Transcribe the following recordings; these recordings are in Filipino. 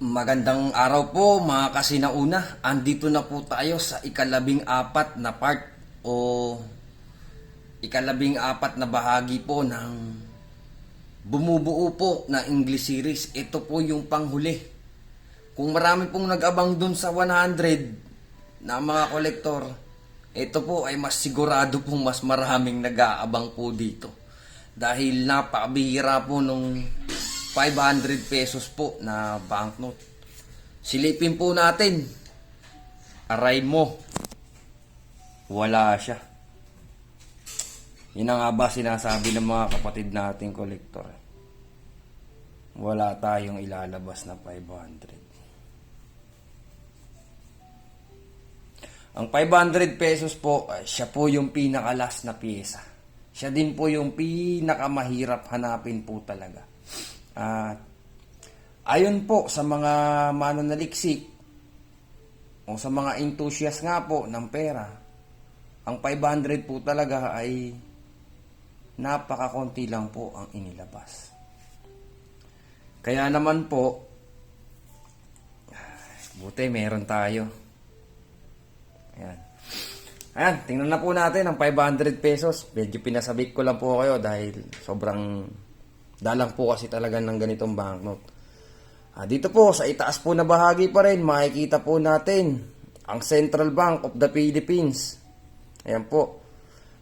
Magandang araw po mga kasinauna. Andito na po tayo sa ikalabing-apat na part o ikalabing-apat na bahagi po ng bumubuo po na English series. Ito po yung panghuli. Kung marami pong nag-abang dun sa 100 na mga kolektor, ito po ay mas sigurado pong mas maraming nag-aabang po dito. Dahil napakabihira po nung 500 pesos po na banknote. Silipin po natin. Aray mo. Wala siya. Yun ang nga ba sinasabi ng mga kapatid nating kolektor. Wala tayong ilalabas na 500. Ang 500 pesos po, siya po yung pinakalas na pyesa. Siya din po yung pinakamahirap hanapin po talaga. Ayon po sa mga mananaliksik o sa mga enthusiast nga po ng pera, ang 500 po talaga ay napakakonti lang po ang inilabas. Kaya naman po, buti meron tayo. Ayan, tingnan na po natin ang 500 pesos. Medyo pinasabik ko lang po kayo dahil sobrang dalang po kasi talaga ng ganitong banknote. Dito po sa itaas po na bahagi pa rin, makikita po natin ang Central Bank of the Philippines. Ayan po.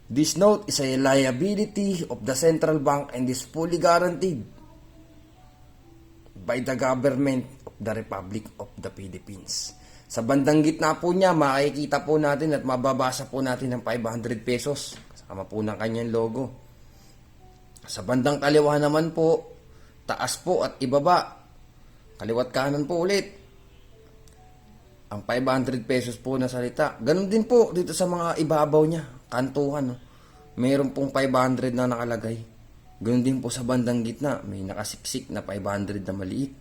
This note is a liability of the Central Bank and is fully guaranteed by the government of the Republic of the Philippines. Sa bandang gitna po niya, makikita po natin at mababasa po natin ang 500 pesos. Kasama po ng kanyang logo. Sa bandang kaliwa naman po, taas po at ibaba, kaliwat kanan po ulit, ang 500 pesos po na salita. Ganun din po dito sa mga ibabaw niya, kantuhan. Mayroon pong 500 na nakalagay. Ganun din po sa bandang gitna, may nakasiksik na 500 na maliit.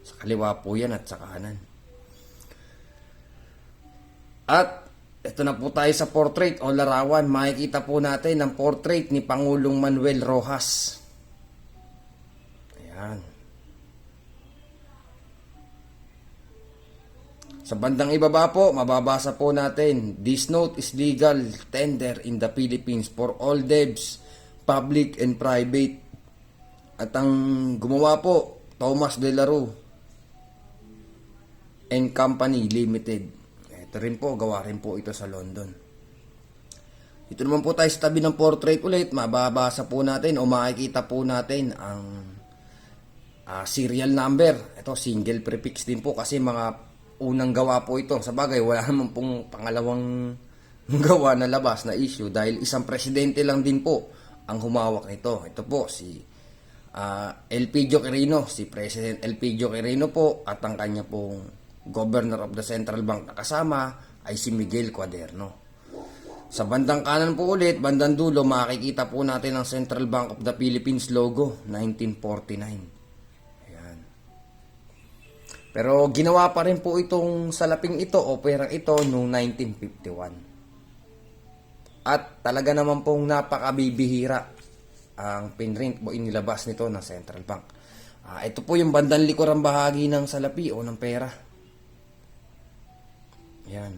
Sa kaliwa po yan at sa kanan. At ito na po tayo sa portrait o larawan. Makikita po natin ang portrait ni Pangulong Manuel Roxas. Ayan. Sa bandang ibaba po, mababasa po natin, this note is legal tender in the Philippines for all debts, public and private. At ang gumawa po, Thomas De La Rue and Company Limited. Ito rin po, gawa rin po ito sa London. Dito naman po tayo sa tabi ng portrait ulit, mababasa po natin o makikita po natin ang serial number. Ito, single prefix din po kasi mga unang gawa po ito. Sa bagay, wala naman pong pangalawang gawa na labas na issue dahil isang presidente lang din po ang humawak nito. Ito po, si Elpidio Quirino, si President Elpidio Quirino po at ang kanya pong Governor of the Central Bank na kasama ay si Miguel Cuaderno. Sa bandang kanan po ulit, bandang dulo, makikita po natin ang Central Bank of the Philippines logo, 1949. Ayan. Pero ginawa pa rin po itong salaping ito o perang ito noong 1951. At talaga naman pong napakabibihira ang pinrint o inilabas nito ng Central Bank. Ito po yung bandang likurang bahagi ng salapi o ng pera. Yan.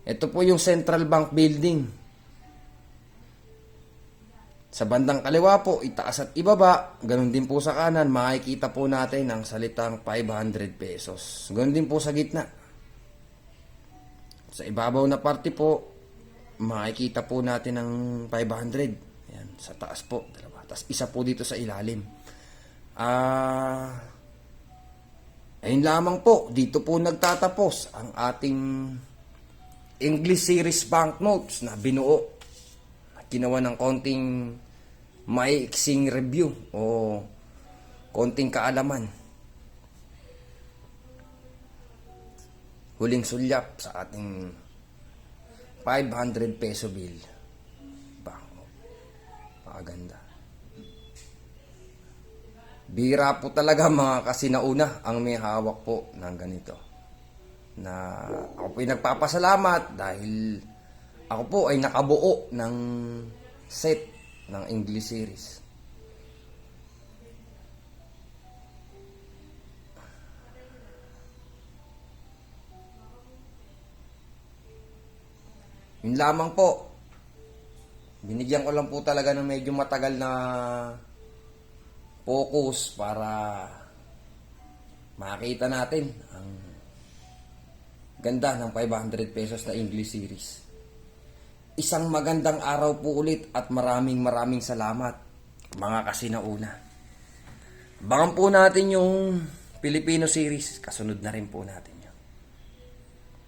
Ito po yung Central Bank Building. Sa bandang kaliwa po, itaas at ibaba, ganun din po sa kanan, makikita po natin ang salitang 500 pesos. Ganun din po sa gitna. Sa ibabaw na parte po, makikita po natin ang 500. Yan, sa taas po, dalawa. Tapos isa po dito sa ilalim. Ayun lamang po, dito po nagtatapos ang ating English series banknotes na binuo. Ginawa ng konting maiiksing review o konting kaalaman. Huling sulyap sa ating 500 peso bill. Banknote. Pakaganda. Bira po talaga mga kasinauna ang may hawak po ng ganito. Na ako po ay nagpapasalamat dahil ako po ay nakabuo ng set ng English series. Yun lamang po. Binigyan ko lang po talaga ng medyo matagal na focus para makita natin ang ganda ng 500 pesos na English series. Isang magandang araw po ulit at maraming salamat mga kasinauna. Abangan po natin yung Filipino series. Kasunod na rin po natin.